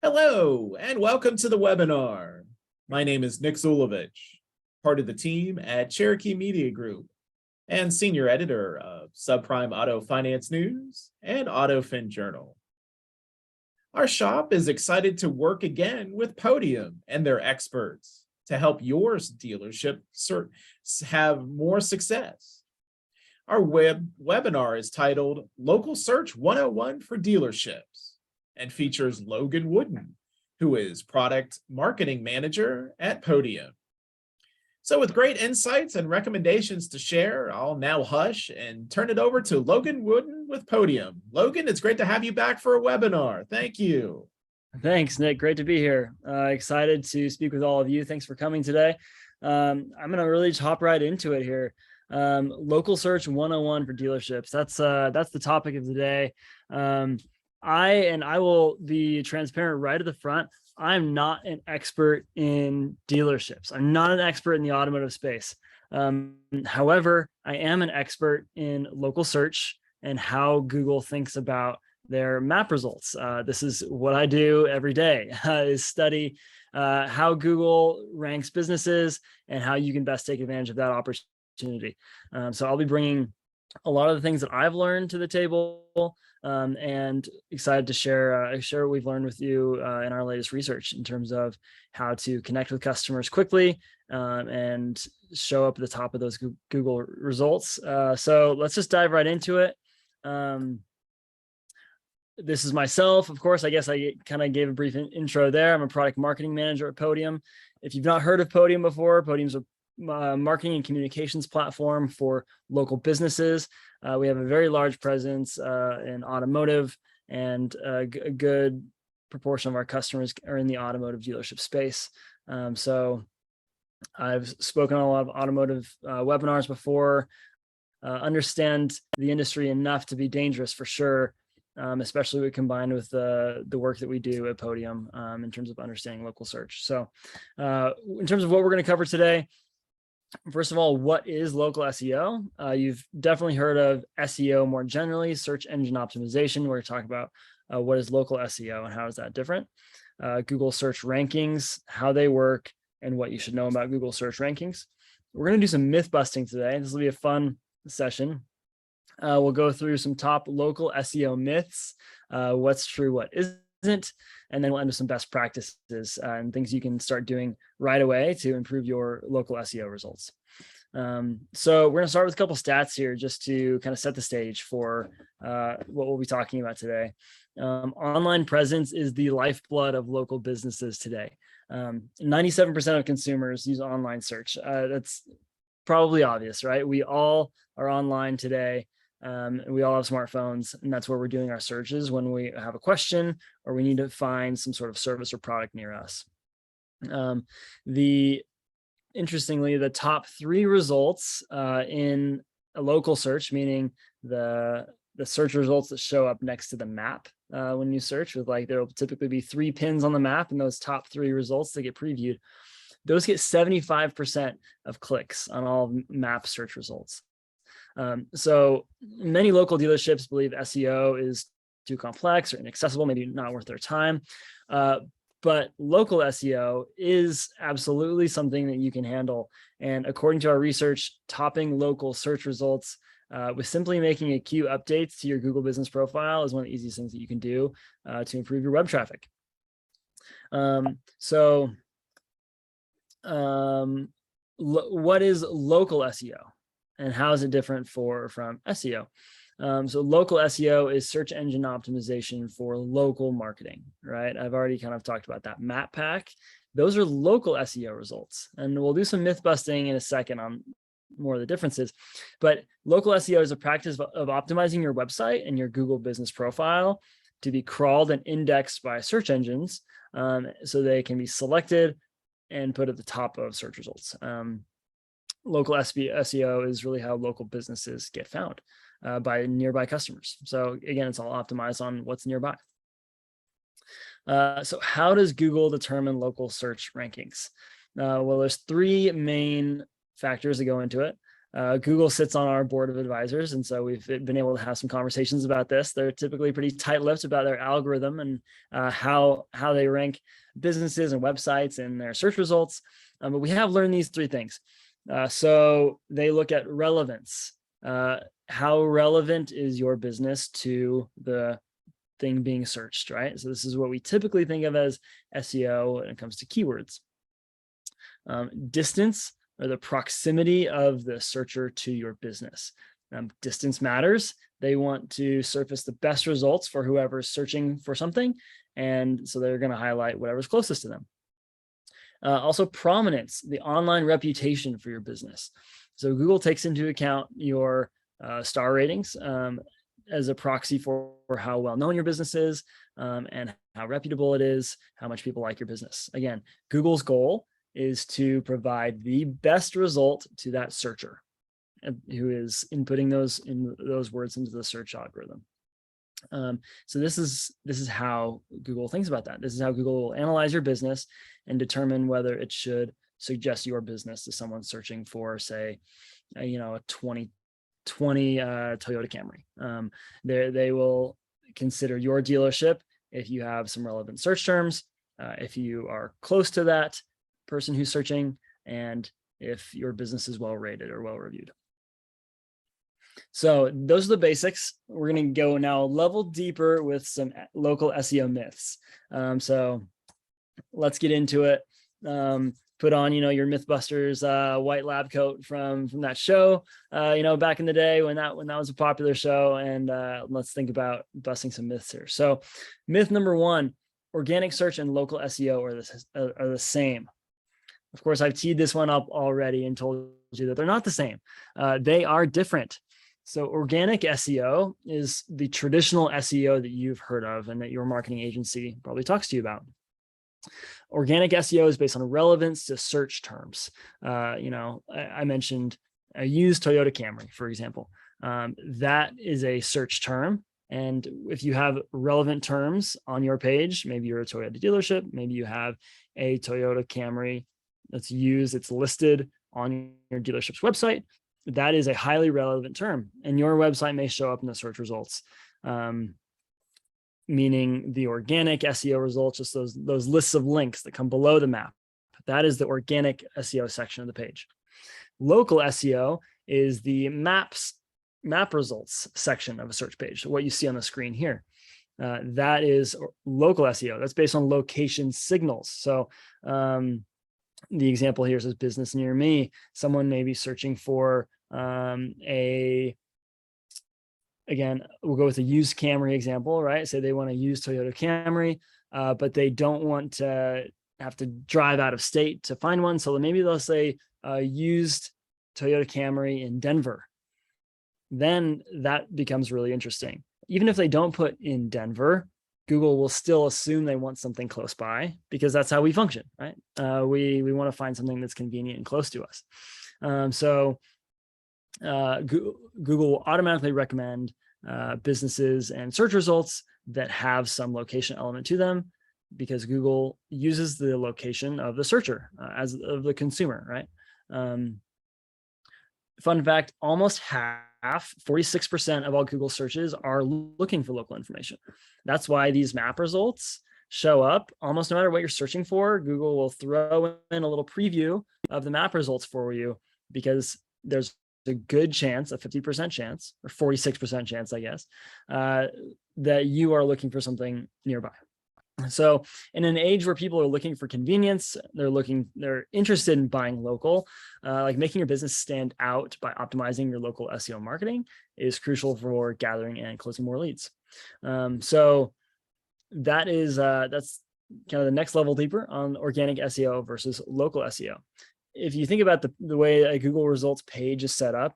Hello, and welcome to the webinar. My name is Nick Zulovich, part of the team at Cherokee Media Group and senior editor of Subprime Auto Finance News and AutoFin Journal. Our shop is excited to work again with Podium and their experts to help your dealership have more success. Our webinar is titled Local Search 101 for Dealerships and features Logan Wooden, who is Product Marketing Manager at Podium. So with great insights and recommendations to share, I'll now hush and turn it over to Logan Wooden with Podium. Logan, it's great to have you back for a webinar. Thank you. Thanks, Nick. Great to be here. Excited to speak with all of you. Thanks for coming today. I'm going to really just hop right into it here. Local Search 101 for dealerships. That's the topic of the day. I will be transparent right at the front. I'm not an expert in dealerships. I'm not an expert in the automotive space. However, I am an expert in local search and how Google thinks about their map results. This is what I do every day, is study how Google ranks businesses and how you can best take advantage of that opportunity. So I'll be bringing a lot of the things that I've learned to the table, and excited to share what we've learned with you in our latest research in terms of how to connect with customers quickly and show up at the top of those Google results. So let's just dive right into it. This is myself, of course. I guess I kind of gave a brief intro there. I'm a product marketing manager at Podium. If you've not heard of Podium before, Podium's a marketing and communications platform for local businesses. We have a very large presence in automotive, and a good proportion of our customers are in the automotive dealership space. So I've spoken on a lot of automotive webinars before, understand the industry enough to be dangerous for sure, especially when combined with the work that we do at Podium in terms of understanding local search. So in terms of what we're going to cover today, first of all, what is local SEO? You've definitely heard of SEO more generally, search engine optimization. We're going to talk about what is local SEO and how is that different. Google search rankings, how they work, and what you should know about Google search rankings. We're going to do some myth busting today. This will be a fun session. We'll go through some top local SEO myths, what's true, what isn't, and then we'll end with some best practices and things you can start doing right away to improve your local SEO results. So we're going to start with a couple stats here just to kind of set the stage for what we'll be talking about today. Online presence is the lifeblood of local businesses today. 97% of consumers use online search. That's probably obvious, right? We all are online today. We all have smartphones, and that's where we're doing our searches when we have a question or we need to find some sort of service or product near us. Interestingly, the top 3 results in a local search, meaning the search results that show up next to the map when you search, with there will typically be 3 pins on the map, and those top 3 results that get previewed, those get 75% of clicks on all map search results. So many local dealerships believe SEO is too complex or inaccessible, maybe not worth their time. But local SEO is absolutely something that you can handle. And according to our research, topping local search results with simply making a few updates to your Google business profile is one of the easiest things that you can do to improve your web traffic. What is local SEO? And how is it different from SEO? So local SEO is search engine optimization for local marketing, right? I've already kind of talked about that. Map pack, those are local SEO results. And we'll do some myth busting in a second on more of the differences. But local SEO is a practice of optimizing your website and your Google business profile to be crawled and indexed by search engines so they can be selected and put at the top of search results. Local SEO is really how local businesses get found by nearby customers. So again, it's all optimized on what's nearby. So how does Google determine local search rankings? Well, there's 3 main factors that go into it. Google sits on our board of advisors, and so we've been able to have some conversations about this. They're typically pretty tight-lipped about their algorithm and how they rank businesses and websites and their search results. But we have learned these three things. So they look at relevance. How relevant is your business to the thing being searched, right? So this is what we typically think of as SEO when it comes to keywords. Distance, or the proximity of the searcher to your business. Distance matters. They want to surface the best results for whoever's searching for something. And so they're going to highlight whatever's closest to them. Also prominence, the online reputation for your business. So Google takes into account your star ratings as a proxy for how well known your business is and how reputable it is, how much people like your business. Again, Google's goal is to provide the best result to that searcher who is inputting those words into the search algorithm. So this is how Google thinks about that. This is how Google will analyze your business and determine whether it should suggest your business to someone searching for, say, a 2020 Toyota Camry. They will consider your dealership if you have some relevant search terms, if you are close to that person who's searching, and if your business is well rated or well reviewed. So those are the basics. We're going to go now a level deeper with some local SEO myths. So let's get into it. Put on, your Mythbusters white lab coat from that show, back in the day when that was a popular show. And let's think about busting some myths here. So myth number one, organic search and local SEO are the same. Of course, I've teed this one up already and told you that they're not the same. They are different. So organic SEO is the traditional SEO that you've heard of and that your marketing agency probably talks to you about. Organic SEO is based on relevance to search terms. I mentioned a used Toyota Camry, for example. That is a search term. And if you have relevant terms on your page, maybe you're a Toyota dealership, maybe you have a Toyota Camry that's used, it's listed on your dealership's website, that is a highly relevant term, and your website may show up in the search results, meaning the organic SEO results, just those lists of links that come below the map. That is the organic SEO section of the page. Local SEO is the map results section of a search page, what you see on the screen here. That is local SEO. That's based on location signals. So the example here says business near me. Someone may be searching for again, we'll go with a used Camry example, right? Say they want to use Toyota Camry, but they don't want to have to drive out of state to find one. So maybe they'll say used Toyota Camry in Denver. Then that becomes really interesting. Even if they don't put in Denver, Google will still assume they want something close by because that's how we function, right? We want to find something that's convenient and close to us. Google will automatically recommend businesses and search results that have some location element to them because Google uses the location of the searcher as of the consumer, right? Fun fact, almost half, 46% of all Google searches are looking for local information. That's why these map results show up almost no matter what you're searching for. Google will throw in a little preview of the map results for you because there's a good chance, a 50% chance, or 46% chance, I guess, that you are looking for something nearby. So in an age where people are looking for convenience, they're interested in buying local, like making your business stand out by optimizing your local SEO marketing is crucial for gathering and closing more leads. So that's kind of the next level deeper on organic SEO versus local SEO. If you think about the way a Google results page is set up,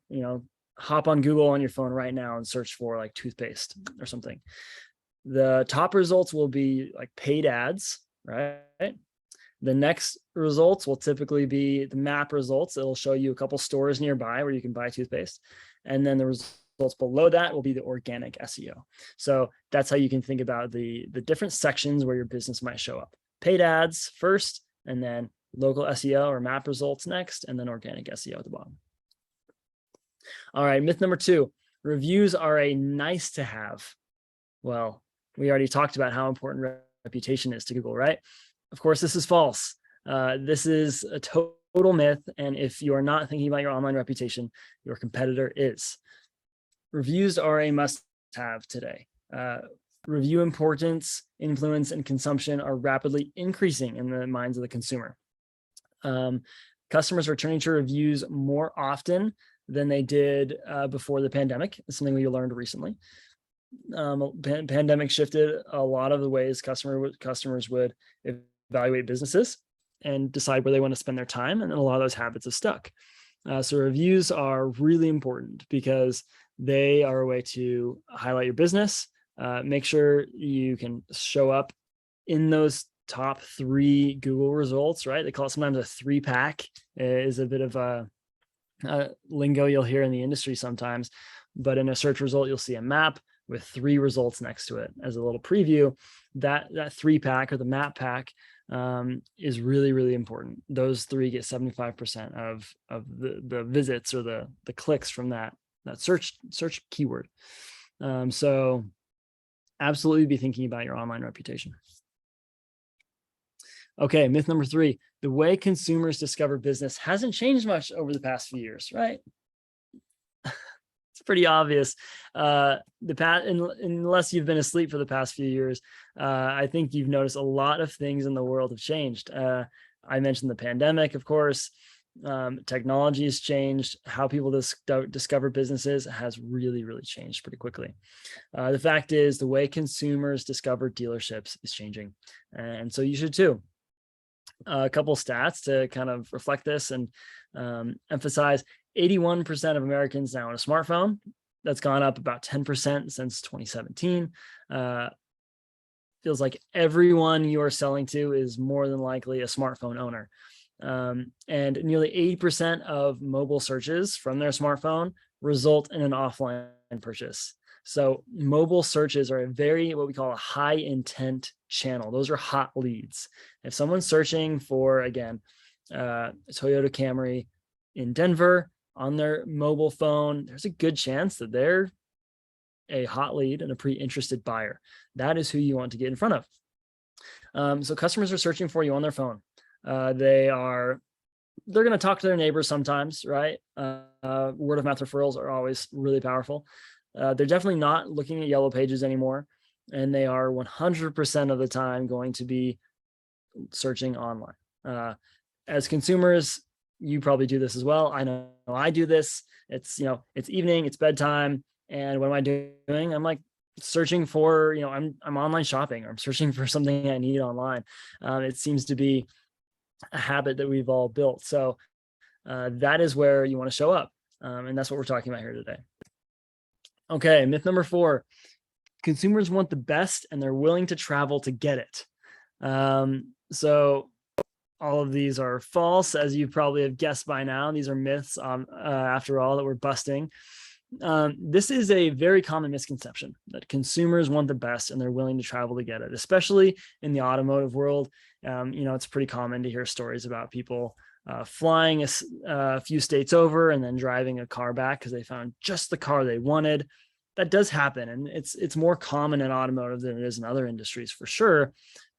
hop on Google on your phone right now and search for like toothpaste or something. The top results will be like paid ads, right? The next results will typically be the map results. It'll show you a couple stores nearby where you can buy toothpaste. And then the results below that will be the organic SEO. So that's how you can think about the different sections where your business might show up. Paid ads first, and then local SEO or map results next, and then organic SEO at the bottom. All right, myth number 2, reviews are a nice to have. Well, we already talked about how important reputation is to Google, right? Of course, this is false. This is a total myth. And if you are not thinking about your online reputation, your competitor is. Reviews are a must-have today. Review importance, influence, and consumption are rapidly increasing in the minds of the consumer. Customers are turning to reviews more often than they did before the pandemic. It's something we learned recently. Pandemic shifted a lot of the ways customers would evaluate businesses and decide where they want to spend their time, and a lot of those habits have stuck. So reviews are really important because they are a way to highlight your business, make sure you can show up in those top 3 Google results, right? They call it sometimes a 3-pack, is a bit of a lingo you'll hear in the industry sometimes, but in a search result, you'll see a map with 3 results next to it. As a little preview, that 3-pack or the map pack is really, really important. Those 3 get 75% of the visits or the clicks from that search keyword. So absolutely be thinking about your online reputation. Okay, myth number 3, the way consumers discover business hasn't changed much over the past few years, right? It's pretty obvious. Unless you've been asleep for the past few years, I think you've noticed a lot of things in the world have changed. I mentioned the pandemic, of course. Technology has changed. How people discover businesses has really, really changed pretty quickly. The fact is, the way consumers discover dealerships is changing, and so you should too. A couple stats to kind of reflect this and emphasize: 81% of Americans now own a smartphone. That's gone up about 10% since 2017. Feels like everyone you are selling to is more than likely a smartphone owner. And nearly 80% of mobile searches from their smartphone result in an offline purchase. So mobile searches are what we call a high intent channel. Those are hot leads. If someone's searching for, again, a Toyota Camry in Denver on their mobile phone, there's a good chance that they're a hot lead and a pre-interested buyer. That is who you want to get in front of. So customers are searching for you on their phone. They're going to talk to their neighbors sometimes, right? Word of mouth referrals are always really powerful. They're definitely not looking at yellow pages anymore, and they are 100% of the time going to be searching online. As consumers, you probably do this as well. I know I do this. It's evening, it's bedtime, and what am I doing? I'm like searching for, I'm online shopping, or I'm searching for something I need online. It seems to be a habit that we've all built. So that is where you want to show up. And that's what we're talking about here today. Okay, myth number 4, consumers want the best and they're willing to travel to get it. So all of these are false, as you probably have guessed by now. These are myths, after all, that we're busting. This is a very common misconception that consumers want the best and they're willing to travel to get it, especially in the automotive world. It's pretty common to hear stories about people flying a few states over and then driving a car back because they found just the car they wanted. That does happen, and it's more common in automotive than it is in other industries for sure,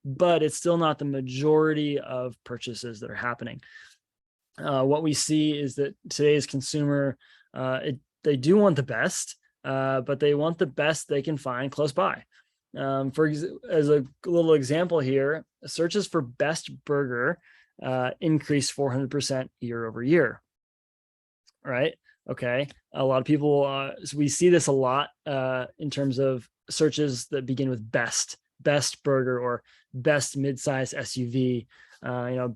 but it's still not the majority of purchases that are happening. What we see is that today's consumer, they do want the best, but they want the best they can find close by. As a little example here, searches for best burger increased 400% year over year. Right? Okay. A lot of people, so we see this a lot in terms of searches that begin with best burger or best mid-size SUV,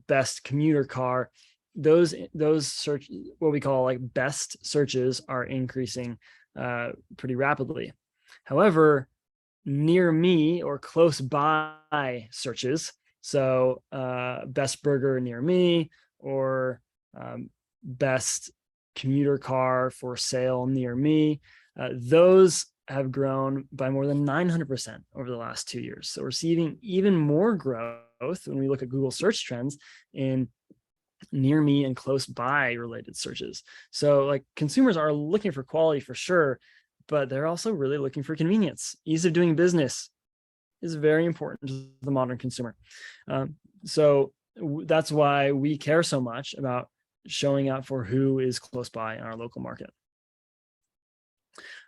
best commuter car. Those search, what we call like best searches, are increasing pretty rapidly. However, near me or close by searches, so best burger near me, or best commuter car for sale near me, those have grown by more than 900% over the last 2 years. So we're seeing even more growth when we look at Google search trends in near me and close by related searches. So like consumers are looking for quality for sure, but they're also really looking for convenience. Ease of doing business is very important to the modern consumer. So that's why we care so much about showing up for who is close by in our local market.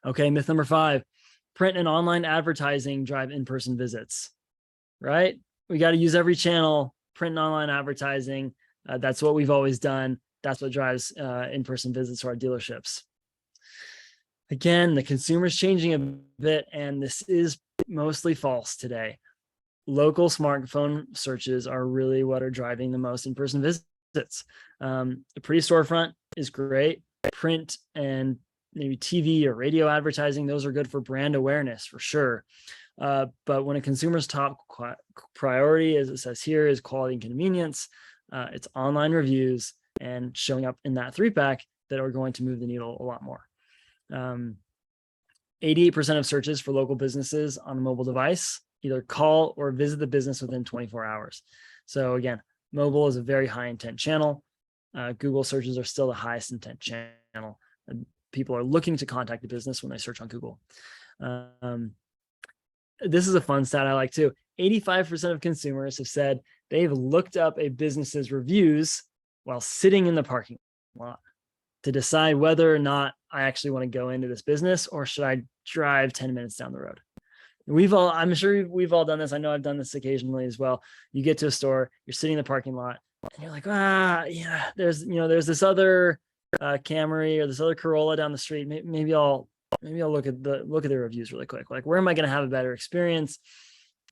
Okay, myth number 5, print and online advertising drive in-person visits, right? We got to use every channel, print and online advertising. That's what we've always done. That's what drives in-person visits to our dealerships. Again, the consumer's changing a bit, and this is mostly false today. Local smartphone searches are really what are driving the most in-person visits. The pre-storefront is great. Print and maybe TV or radio advertising, those are good for brand awareness for sure. But when a consumer's top priority, as it says here, is quality and convenience, it's online reviews and showing up in that 3-pack that are going to move the needle a lot more. 88% of searches for local businesses on a mobile device either call or visit the business within 24 hours. So again, mobile is a very high intent channel. Google searches are still the highest intent channel. People are looking to contact the business when they search on Google. This is a fun stat I like too. 85% of consumers have said they've looked up a business's reviews while sitting in the parking lot to decide whether or not I actually want to go into this business or should I drive 10 minutes down the road. I'm sure we've all done this. I know I've done this occasionally as well. You get to a store, you're sitting in the parking lot, and you're like, yeah, there's this other Camry or this other Corolla down the street. Maybe I'll look at the reviews really quick. Like, where am I going to have a better experience?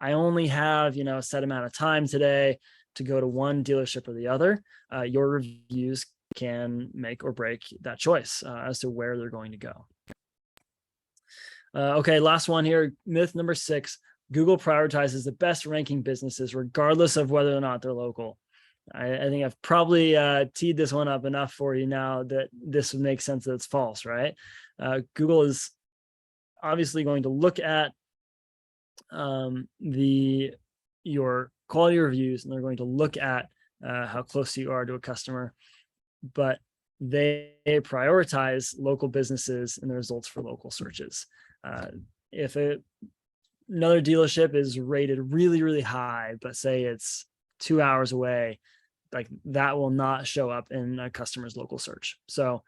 I only have, a set amount of time today to go to one dealership or the other. Your reviews can make or break that choice as to where they're going to go. Okay, last one here. Myth number 6, Google prioritizes the best ranking businesses regardless of whether or not they're local. I think I've probably teed this one up enough for you now that this would make sense that it's false, right? Google is obviously going to look at your quality reviews, and they're going to look at how close you are to a customer, but they prioritize local businesses and the results for local searches. If another dealership is rated really, really high, but say it's 2 hours away, like that will not show up in a customer's local search. So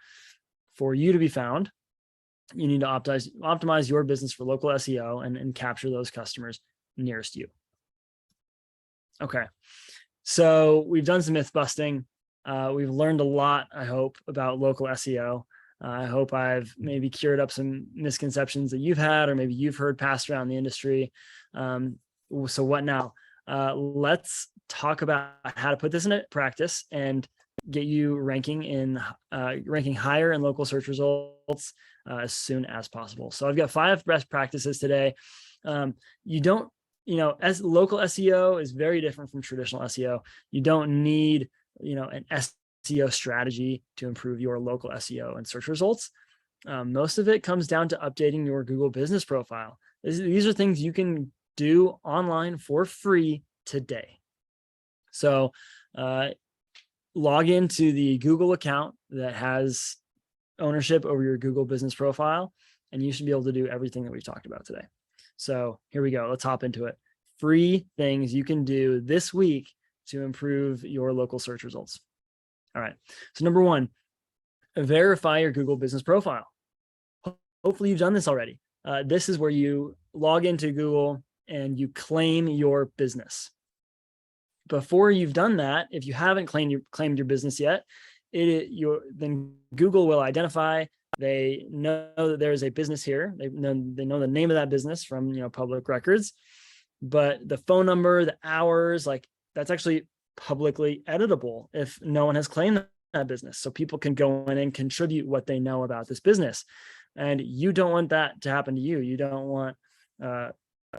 for you to be found, you need to optimize your business for local SEO and capture those customers nearest you. Okay, so we've done some myth busting. We've learned a lot, I hope, about local SEO. I hope I've maybe cured up some misconceptions that you've had, or maybe you've heard passed around the industry. So what now? Let's talk about how to put this into practice and get you ranking higher in local search results as soon as possible. So I've got 5 best practices today. As local SEO is very different from traditional SEO. You don't need, an SEO strategy to improve your local SEO and search results. Most of it comes down to updating your Google business profile. These are things you can do online for free today. So log into the Google account that has ownership over your Google business profile, and you should be able to do everything that we've talked about today. So here we go. Let's hop into it. Free things you can do this week to improve your local search results. All right. So number 1, verify your Google business profile. Hopefully you've done this already. This is where you log into Google and you claim your business. Before you've done that, if you haven't claimed your business yet, then Google will identify. They know that there is a business here. They know the name of that business from public records, but the phone number, the hours, like that's actually publicly editable if no one has claimed that business. So people can go in and contribute what they know about this business. And you don't want that to happen to you. You don't want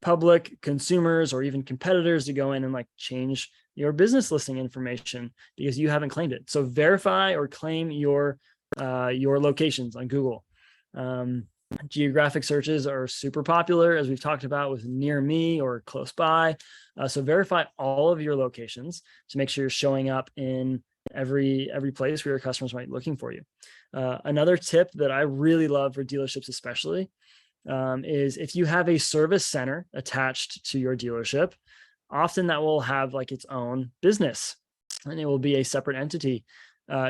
public consumers or even competitors to go in and like change your business listing information because you haven't claimed it. So verify or claim your locations on Google. Geographic searches are super popular, as we've talked about, with near me or close by. So verify all of your locations to make sure you're showing up in every place where your customers might be looking for you. Another tip that I really love for dealerships, especially, is if you have a service center attached to your dealership, often that will have like its own business and it will be a separate entity.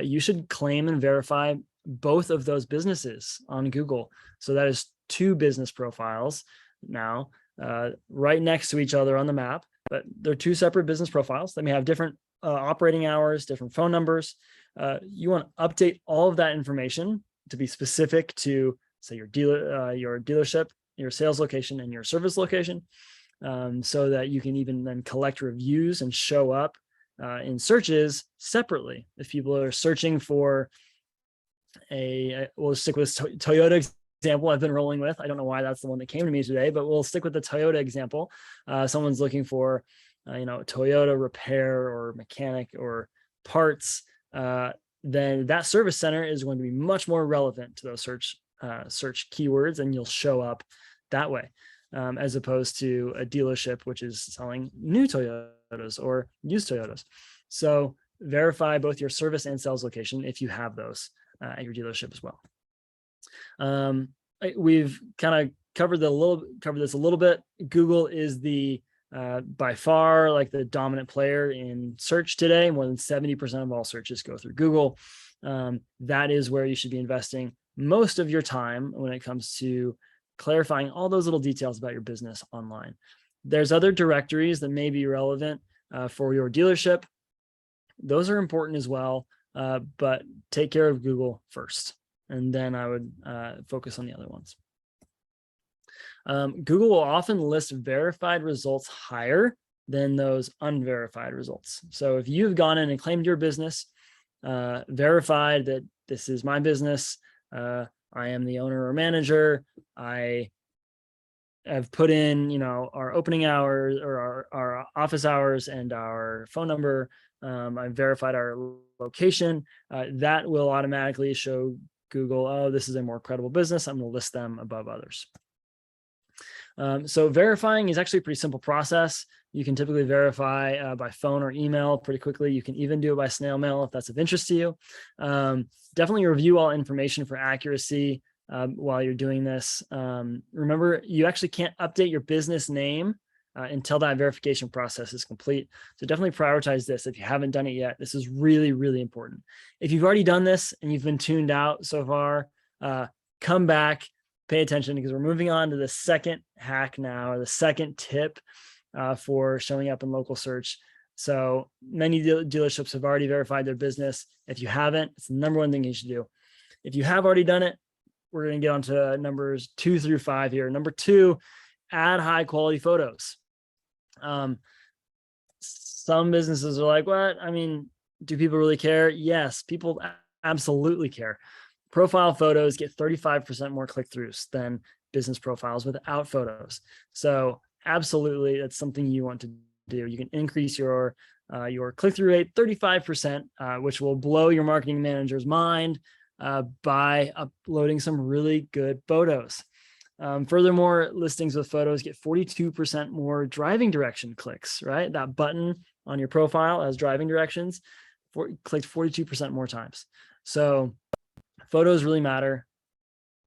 You should claim and verify both of those businesses on Google. So that is 2 business profiles now, right next to each other on the map, but they're 2 separate business profiles. They may have different operating hours, different phone numbers. You want to update all of that information to be specific to, say, your dealership, your sales location, and your service location, so that you can even then collect reviews and show up in searches separately. If people are searching for we'll stick with Toyota example I've been rolling with. I don't know why that's the one that came to me today, but we'll stick with the Toyota example. Someone's looking for, Toyota repair or mechanic or parts, then that service center is going to be much more relevant to those search keywords, and you'll show up that way, as opposed to a dealership which is selling new Toyotas or used Toyotas. So verify both your service and sales location if you have those at your dealership as well. We've kind of covered this a little bit. Google is the by far like the dominant player in search today. More than 70% of all searches go through Google. That is where you should be investing most of your time when it comes to clarifying all those little details about your business online. There's other directories that may be relevant for your dealership. Those are important as well, but take care of Google first, and then I would focus on the other ones. Google will often list verified results higher than those unverified results. So if you've gone in and claimed your business, verified that this is my business, I am the owner or manager, I have put in, our opening hours or our office hours and our phone number, I've verified our location, that will automatically show Google, oh, this is a more credible business, I'm going to list them above others. So verifying is actually a pretty simple process. You can typically verify by phone or email pretty quickly. You can even do it by snail mail if that's of interest to you. Definitely review all information for accuracy while you're doing this. Remember, you actually can't update your business name until that verification process is complete. So definitely prioritize this if you haven't done it yet. This is really, really important. If you've already done this and you've been tuned out so far, come back, pay attention, because we're moving on to the second hack now, or the second tip for showing up in local search. So many dealerships have already verified their business. If you haven't, it's the number one thing you should do. If you have already done it, we're going to get on to numbers 2 through 5 here. Number 2, add high quality photos. Some businesses are like, what? I mean, do people really care? Yes, people absolutely care. Profile photos get 35% more click-throughs than business profiles without photos. So absolutely, that's something you want to do. You can increase your click-through rate 35%, which will blow your marketing manager's mind by uploading some really good photos. Furthermore, listings with photos get 42% more driving direction clicks, right? That button on your profile has driving directions, clicked 42% more times. So photos really matter.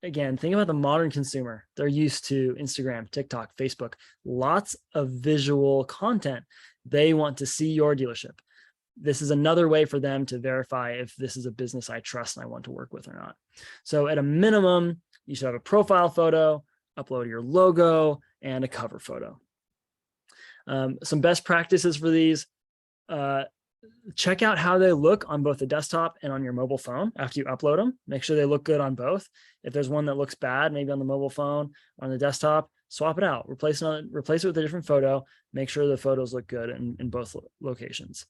Again, think about the modern consumer. They're used to Instagram, TikTok, Facebook, lots of visual content. They want to see your dealership. This is another way for them to verify if this is a business I trust and I want to work with or not. So at a minimum, you should have a profile photo, upload your logo, and a cover photo. Some best practices for these. Check out how they look on both the desktop and on your mobile phone after you upload them. Make sure they look good on both. If there's one that looks bad, maybe on the mobile phone or on the desktop, swap it out. Replace it with a different photo. Make sure the photos look good in both locations.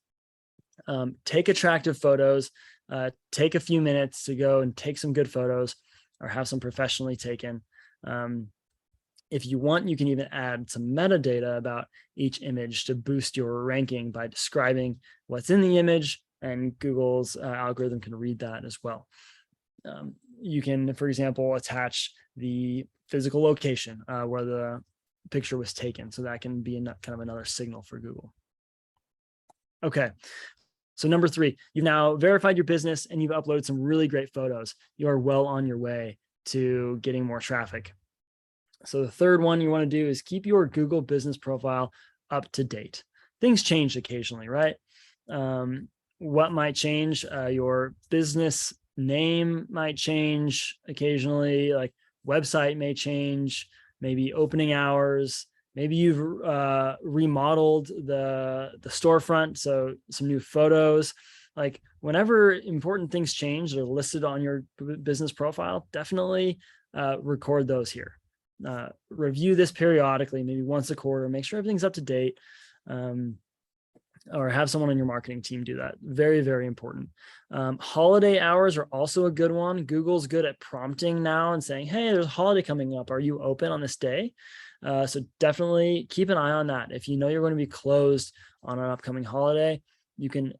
Take attractive photos. Take a few minutes to go and take some good photos or have some professionally taken. If you want, you can even add some metadata about each image to boost your ranking by describing what's in the image, and Google's algorithm can read that as well. You can, for example, attach the physical location where the picture was taken. So that can be kind of another signal for Google. Okay, So number 3, you've now verified your business and you've uploaded some really great photos. You are well on your way to getting more traffic. So the third one you want to do is keep your Google business profile up to date. Things change occasionally, right? What might change? Your business name might change occasionally, like website may change, maybe opening hours. Maybe you've remodeled the storefront, so some new photos. Like whenever important things change that are listed on your business profile, definitely record those here. Review this periodically, maybe once a quarter, make sure everything's up to date, or have someone on your marketing team do that. Very, very important. Holiday hours are also a good one. Google's good at prompting now and saying, hey, there's a holiday coming up. Are you open on this day? So definitely keep an eye on that. If you know you're going to be closed on an upcoming holiday, you can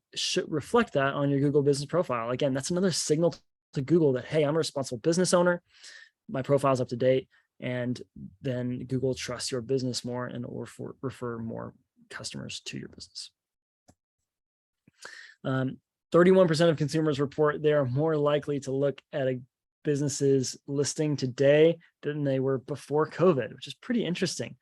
reflect that on your Google business profile. Again, that's another signal to Google that, hey, I'm a responsible business owner. My profile's up to date. And then Google trusts your business more and will refer more customers to your business. 31% of consumers report they are more likely to look at a business's listing today than they were before COVID, which is pretty interesting.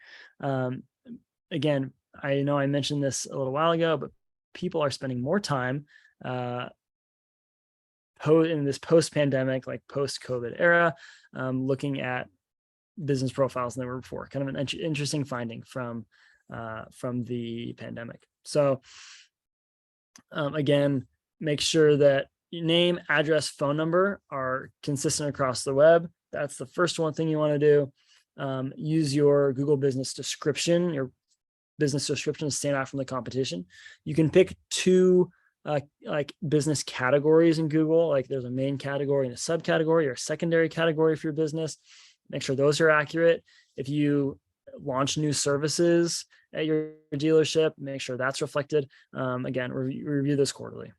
Again, I know I mentioned this a little while ago, but people are spending more time in this post-pandemic, like post-COVID era, looking at business profiles than they were before. Kind of an interesting finding from the pandemic. So again, make sure that your name, address, phone number are consistent across the web. That's the first thing you want to do. Use your Google business description, your business description to stand out from the competition. You can pick 2 like business categories in Google. Like there's a main category and a subcategory or a secondary category for your business. Make sure those are accurate. If you launch new services at your dealership, make sure that's reflected. Again, review this quarterly.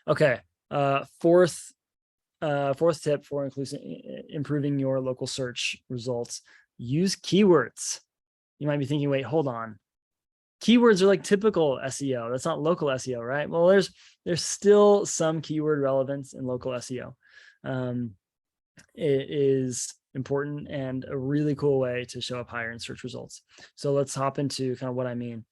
Okay, fourth tip for improving your local search results: use keywords. You might be thinking, wait, hold on. Keywords are like typical SEO. That's not local SEO, right? Well, there's still some keyword relevance in local SEO. It is important and a really cool way to show up higher in search results. So let's hop into kind of what I mean.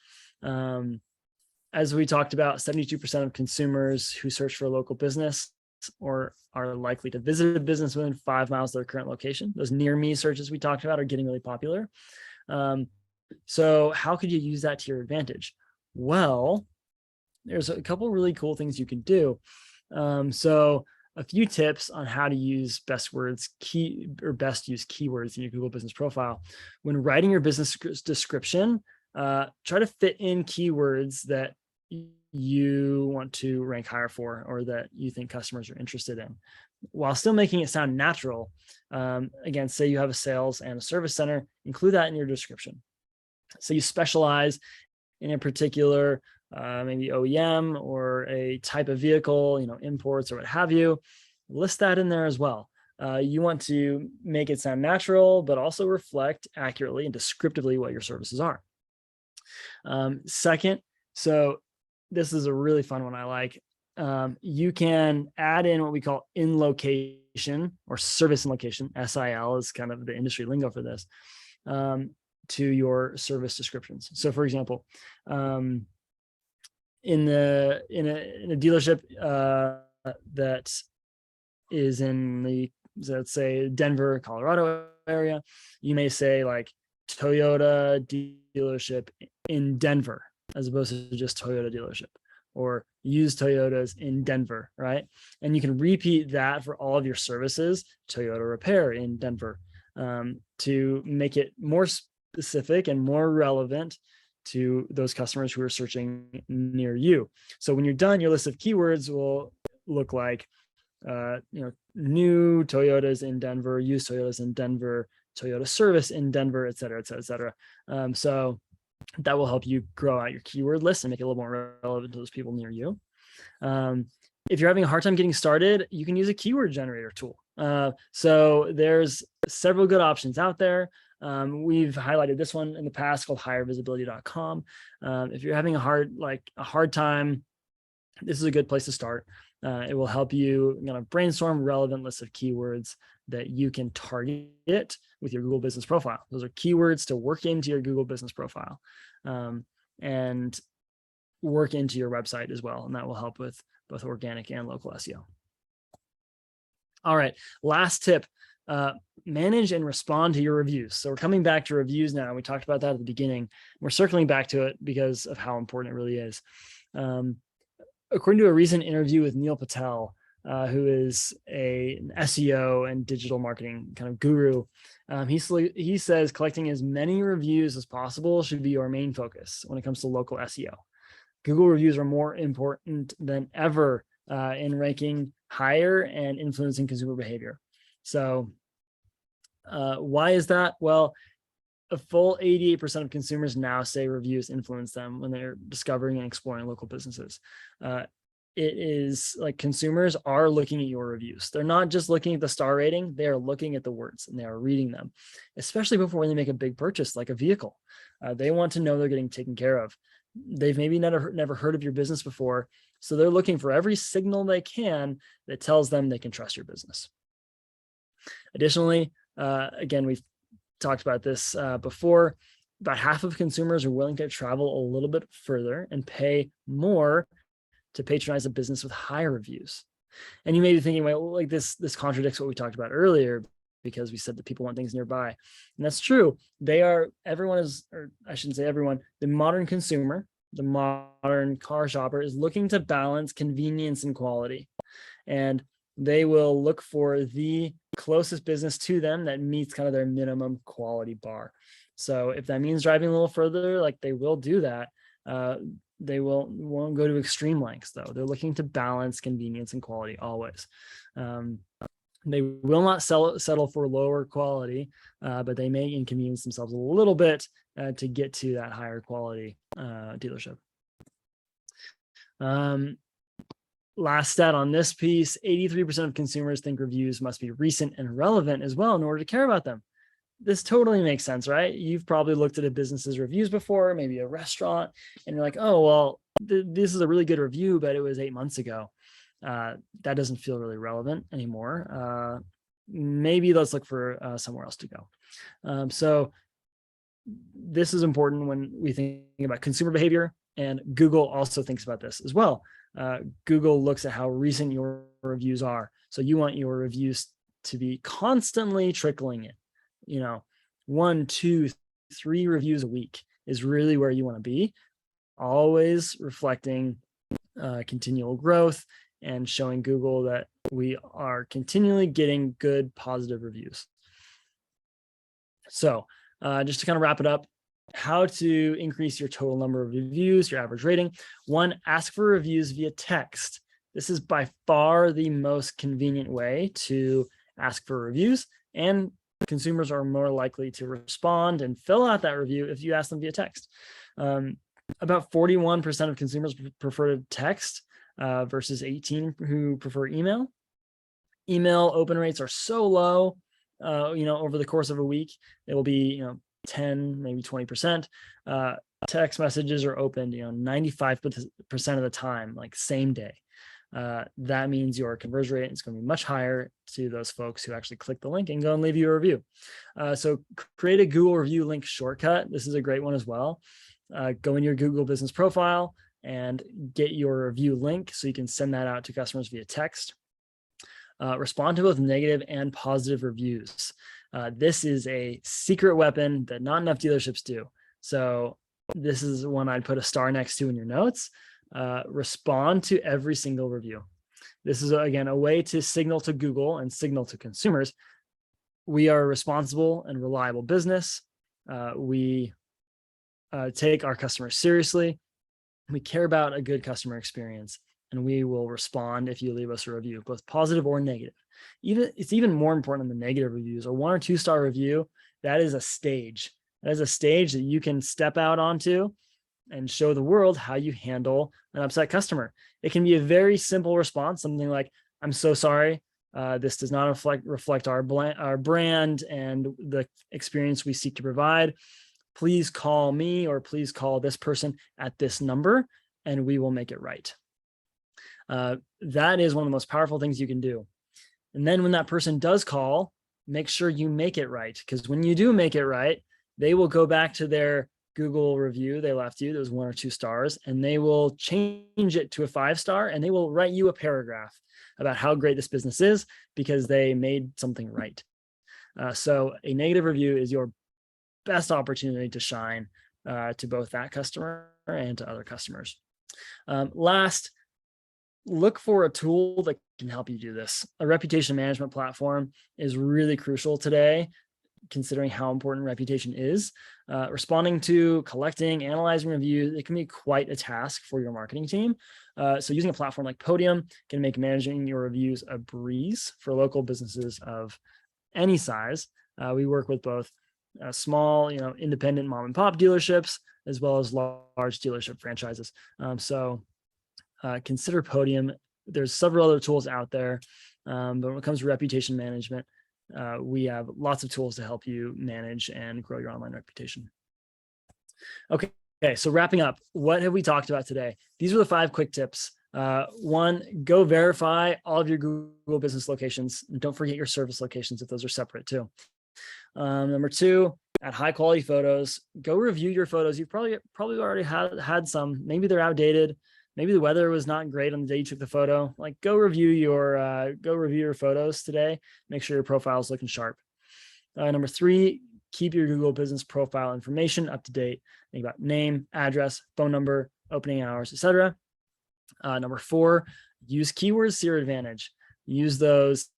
As we talked about, 72% of consumers who search for a local business or are likely to visit a business within 5 miles of their current location. Those near me searches we talked about are getting really popular. So how could you use that to your advantage? Well, there's a couple really cool things you can do. So a few tips on how to use best use keywords in your Google business profile. When writing your business description, try to fit in keywords that you want to rank higher for or that you think customers are interested in, while still making it sound natural. Again, say you have a sales and a service center, include that in your description. So you specialize in a particular maybe OEM or a type of vehicle, imports or what have you, list that in there as well. You want to make it sound natural, but also reflect accurately and descriptively what your services are. Second, so this is a really fun one I like. You can add in what we call in location or service in location. SIL is kind of the industry lingo for this, to your service descriptions. So for example, in a dealership that is in the, let's say, Denver, Colorado area, you may say like Toyota dealership in Denver, as opposed to just Toyota dealership, or used Toyotas in Denver, right? And you can repeat that for all of your services, Toyota repair in Denver, to make it more specific and more relevant to those customers who are searching near you. So when you're done, your list of keywords will look like, new Toyotas in Denver, used Toyotas in Denver, Toyota service in Denver, et cetera, et cetera, et cetera. So that will help you grow out your keyword list and make it a little more relevant to those people near you. If you're having a hard time getting started, you can use a keyword generator tool. So there's several good options out there. We've highlighted this one in the past called highervisibility.com. If you're having a hard time this is a good place to start. It will help you brainstorm relevant lists of keywords that you can target with your Google Business Profile. Those are keywords to work into your Google Business Profile and work into your website as well. And that will help with both organic and local SEO. All right, last tip, manage and respond to your reviews. So we're coming back to reviews now. We talked about that at the beginning. We're circling back to it because of how important it really is. According to a recent interview with Neil Patel, who is an SEO and digital marketing kind of guru, he says collecting as many reviews as possible should be your main focus when it comes to local SEO. Google reviews are more important than ever in ranking higher and influencing consumer behavior. So why is that? Well, a full 88% of consumers now say reviews influence them when they're discovering and exploring local businesses. It is like consumers are looking at your reviews. They're not just looking at the star rating, they are looking at the words and they are reading them, especially before they make a big purchase like a vehicle. They want to know they're getting taken care of. They've maybe never heard of your business before, so they're looking for every signal they can that tells them they can trust your business. Additionally, again, we've talked about this before, about half of consumers are willing to travel a little bit further and pay more to patronize a business with higher reviews. And you may be thinking, well, like this contradicts what we talked about earlier, because we said that people want things nearby. And that's true. Everyone is, or I shouldn't say everyone, the modern consumer, the modern car shopper is looking to balance convenience and quality. And they will look for the closest business to them that meets kind of their minimum quality bar. So if that means driving a little further, like they will do that. They won't go to extreme lengths though. They're looking to balance convenience and quality always. They will not settle for lower quality, but they may inconvenience themselves a little bit to get to that higher quality dealership. Last stat on this piece, 83% of consumers think reviews must be recent and relevant as well in order to care about them. This totally makes sense, right? You've probably looked at a business's reviews before, maybe a restaurant, and you're like, oh, well, this is a really good review, but it was 8 months ago. That doesn't feel really relevant anymore. Maybe let's look for somewhere else to go. So this is important when we think about consumer behavior, and Google also thinks about this as well. Google looks at how recent your reviews are. So you want your reviews to be constantly trickling in. 1, 2, 3 reviews a week is really where you want to be, always reflecting continual growth and showing Google that we are continually getting good positive reviews. So just to kind of wrap it up, how to increase your total number of reviews, your average rating. 1, ask for reviews via text. This is by far the most convenient way to ask for reviews, and consumers are more likely to respond and fill out that review if you ask them via text. About 41% of consumers prefer text versus 18% who prefer email. Email open rates are so low, over the course of a week, it will be, 10, maybe 20%. Text messages are opened, 95% of the time, like same day. That means your conversion rate is going to be much higher to those folks who actually click the link and go and leave you a review. So create a Google review link shortcut. This is a great one as well. Go in your Google Business Profile and get your review link so you can send that out to customers via text. Respond to both negative and positive reviews. This is a secret weapon that not enough dealerships do. So this is one I'd put a star next to in your notes. Respond to every single review. This is, again, a way to signal to Google and signal to consumers, we are a responsible and reliable business. We take our customers seriously. We care about a good customer experience, and we will respond if you leave us a review, both positive or negative. It's even more important than the negative reviews. A 1 or 2 star review, that is a stage. That is a stage that you can step out onto and show the world how you handle an upset customer. It can be a very simple response, something like, I'm so sorry. This does not reflect our brand and the experience we seek to provide. Please call me or please call this person at this number and we will make it right. That is one of the most powerful things you can do. And then when that person does call, make sure you make it right. Because when you do make it right, they will go back to their Google review they left you, those 1 or 2 stars, and they will change it to a 5-star, and they will write you a paragraph about how great this business is because they made something right. So a negative review is your best opportunity to shine to both that customer and to other customers. Last, look for a tool that can help you do this. A reputation management platform is really crucial today, considering how important reputation is. Responding to, collecting, analyzing reviews, it can be quite a task for your marketing team. So using a platform like Podium can make managing your reviews a breeze for local businesses of any size. We work with both small, independent mom and pop dealerships, as well as large dealership franchises. So consider Podium. There's several other tools out there, but when it comes to reputation management, we have lots of tools to help you manage and grow your online reputation. Okay, so wrapping up, what have we talked about today? These are the 5 quick tips. 1, go verify all of your Google business locations. And don't forget your service locations if those are separate too. Number 2, add high quality photos. Go review your photos. You've probably already had some. Maybe they're outdated. Maybe the weather was not great on the day you took the photo. Like, go review your photos today. Make sure your profile is looking sharp. Number 3, keep your Google business profile information up to date. Think about name, address, phone number, opening hours, etc. Number 4, use keywords to your advantage. Use those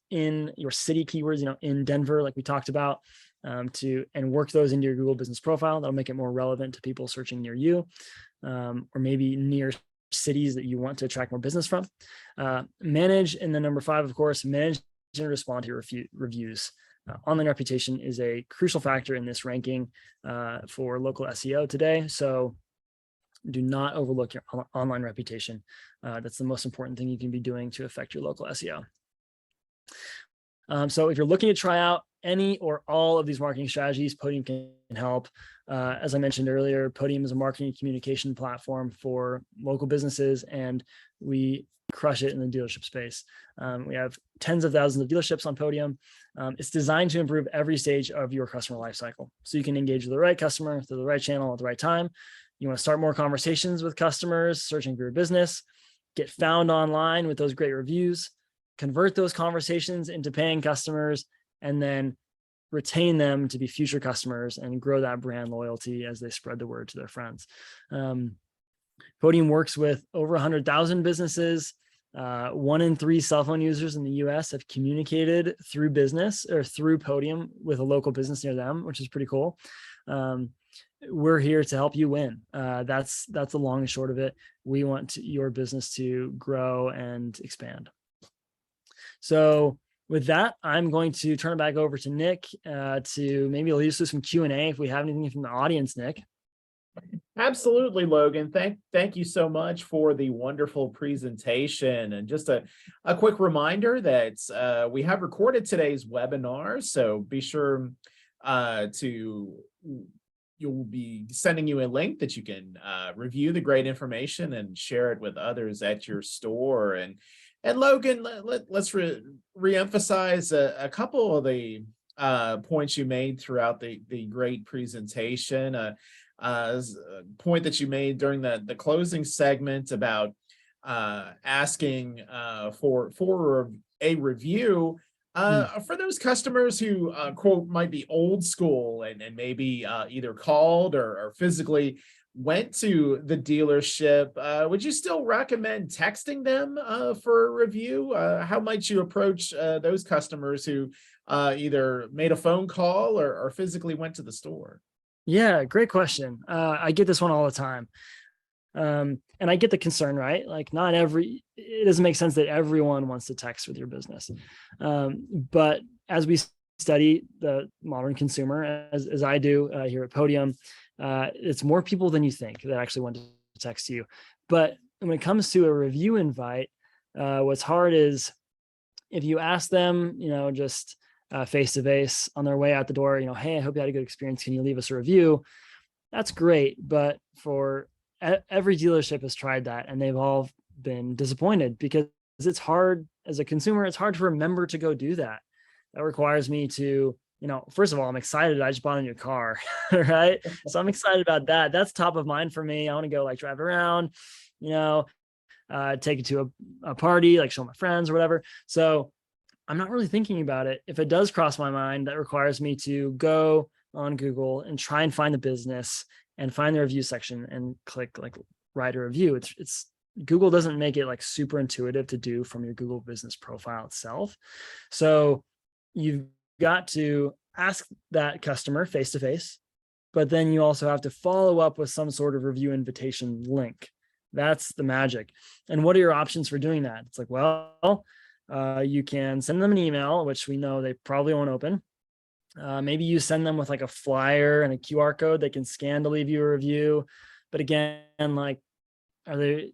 in your city keywords, in Denver, like we talked about, and work those into your Google business profile. That'll make it more relevant to people searching near you, or maybe near cities that you want to attract more business from. Manage, and then number 5, of course, manage and respond to your reviews. Online reputation is a crucial factor in this ranking for local SEO today. So do not overlook your online reputation. That's the most important thing you can be doing to affect your local SEO. So if you're looking to try out any or all of these marketing strategies, Podium can help. As I mentioned earlier, Podium is a marketing communication platform for local businesses, and we crush it in the dealership space. We have tens of thousands of dealerships on Podium. It's designed to improve every stage of your customer lifecycle, so you can engage with the right customer through the right channel at the right time. You want to start more conversations with customers searching for your business, get found online with those great reviews, convert those conversations into paying customers, and then retain them to be future customers and grow that brand loyalty as they spread the word to their friends. Podium works with over 100,000 businesses. 1 in 3 cell phone users in the US have communicated through business or through Podium with a local business near them, which is pretty cool. We're here to help you win. That's the long and short of it. We want your business to grow and expand. So with that, I'm going to turn it back over to Nick to maybe lead us through some Q&A if we have anything from the audience, Nick. Absolutely, Logan. Thank you so much for the wonderful presentation. And just a quick reminder that we have recorded today's webinar, so be sure you'll be sending you a link that you can review the great information and share it with others at your store. And Logan, let's reemphasize a couple of the points you made throughout the great presentation. A point that you made during the closing segment about asking for a review for those customers who quote might be old school and maybe either called or physically went to the dealership. Would you still recommend texting them for a review? How might you approach those customers who either made a phone call or physically went to the store? Yeah, great question. I get this one all the time. And I get the concern, right? Like, it doesn't make sense that everyone wants to text with your business. But as we study the modern consumer, as I do here at Podium, it's more people than you think that actually want to text you. But when it comes to a review invite, what's hard is if you ask them, just face to face on their way out the door, hey, I hope you had a good experience. Can you leave us a review? That's great. But for every dealership has tried that, and they've all been disappointed because it's hard as a consumer. It's hard to remember to go do that. That requires me to, first of all, I'm excited. I just bought a new car, right? So I'm excited about that. That's top of mind for me. I want to go like drive around, take it to a party, like show my friends or whatever. So I'm not really thinking about it. If it does cross my mind, that requires me to go on Google and try and find the business and find the review section and click like write a review. It's Google doesn't make it like super intuitive to do from your Google business profile itself. So you've got to ask that customer face to face, but then you also have to follow up with some sort of review invitation link. That's the magic. And what are your options for doing that? It's like, well, you can send them an email, which we know they probably won't open. Maybe you send them with like a flyer and a QR code they can scan to leave you a review. But again, like, are they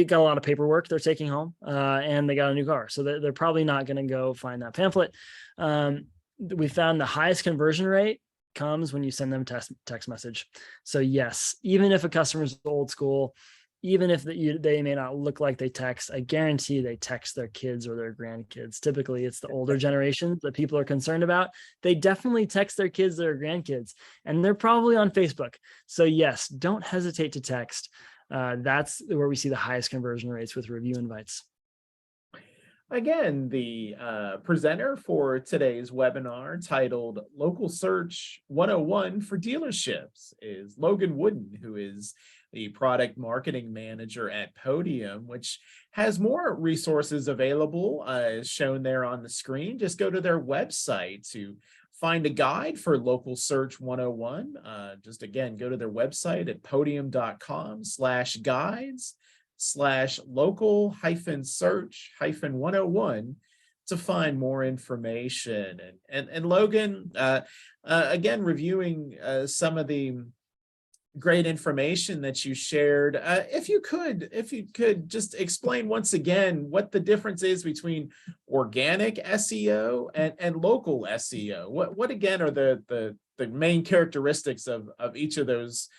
got a lot of paperwork they're taking home, and they got a new car, so they're probably not going to go find that pamphlet. We found the highest conversion rate comes when you send them a text message. So yes, even if a customer is old school, even if they may not look like they text, I guarantee they text their kids or their grandkids. Typically, it's the older generation that people are concerned about. They definitely text their kids, their grandkids, and they're probably on Facebook. So yes, don't hesitate to text. That's where we see the highest conversion rates with review invites. Again, the presenter for today's webinar, titled Local Search 101 for Dealerships, is Logan Wooden, who is the product marketing manager at Podium, which has more resources available, as shown there on the screen. Just go to their website to find a guide for Local Search 101. Just again, go to their website at podium.com/guides/local-search-101 to find more information. And Logan, again, reviewing some of the great information that you shared. If you could just explain once again what the difference is between organic SEO and local SEO. What again are the main characteristics of each of those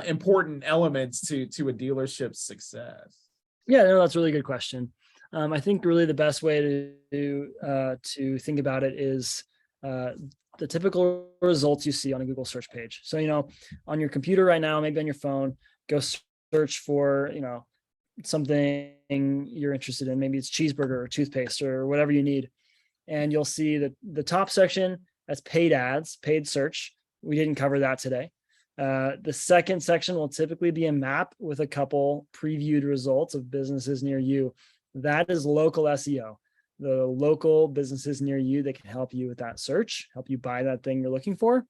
important elements to a dealership's success? Yeah, no, that's a really good question. I think really the best way to think about it is the typical results you see on a Google search page. So, on your computer right now, maybe on your phone, go search for, something you're interested in. Maybe it's cheeseburger or toothpaste or whatever you need. And you'll see that the top section, that's paid ads, paid search. We didn't cover that today. The second section will typically be a map with a couple previewed results of businesses near you. That is local SEO. The local businesses near you that can help you with that search, help you buy that thing you're looking for.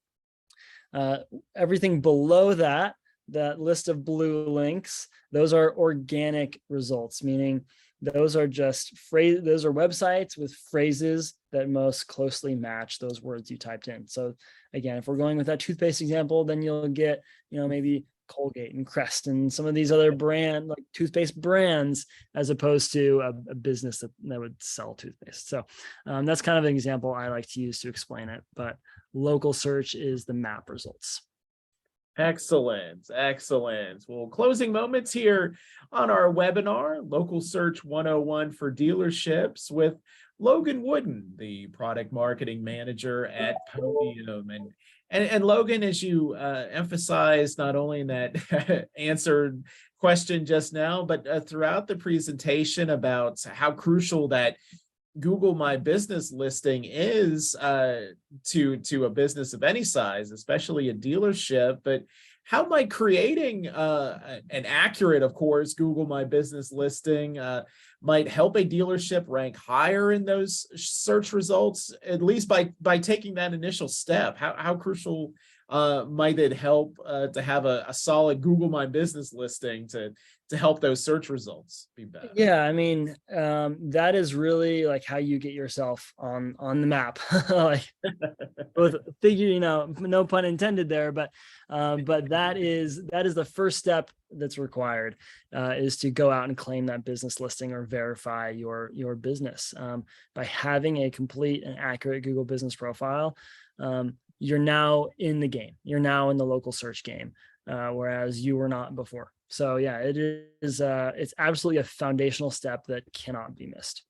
Everything below that list of blue links, those are organic results, meaning those are just those are websites with phrases that most closely match those words you typed in. So again, if we're going with that toothpaste example, then you'll get, maybe Colgate and Crest and some of these other like toothpaste brands, as opposed to a business that would sell toothpaste. So that's kind of an example I like to use to explain it, but local search is the map results. Excellent. Well, closing moments here on our webinar, Local Search 101 for Dealerships, with Logan Wooden, the product marketing manager at Podium. And Logan, as you emphasized, not only in that answered question just now, but throughout the presentation, about how crucial that Google My Business listing is to a business of any size, especially a dealership. But how might creating an accurate, of course, Google My Business listing might help a dealership rank higher in those search results, at least by taking that initial step? How crucial might it help to have a solid Google My Business listing to help those search resuls be better? Yeah, I mean, that is really like how you get yourself on the map. Like, with figure, no pun intended there, but that is the first step that's required, is to go out and claim that business listing or verify your business. By having a complete and accurate Google business profile, you're now in the game. You're now in the local search game. whereas you were not before. So yeah, it is it's absolutely a foundational step that cannot be missed.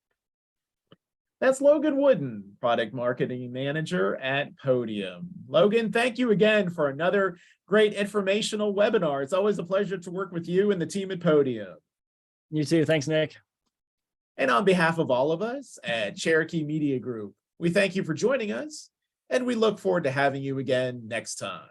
That's Logan Wooden, Product Marketing Manager at Podium. Logan, thank you again for another great informational webinar. It's always a pleasure to work with you and the team at Podium. You too. Thanks, Nick. And on behalf of all of us at Cherokee Media Group, we thank you for joining us, and we look forward to having you again next time.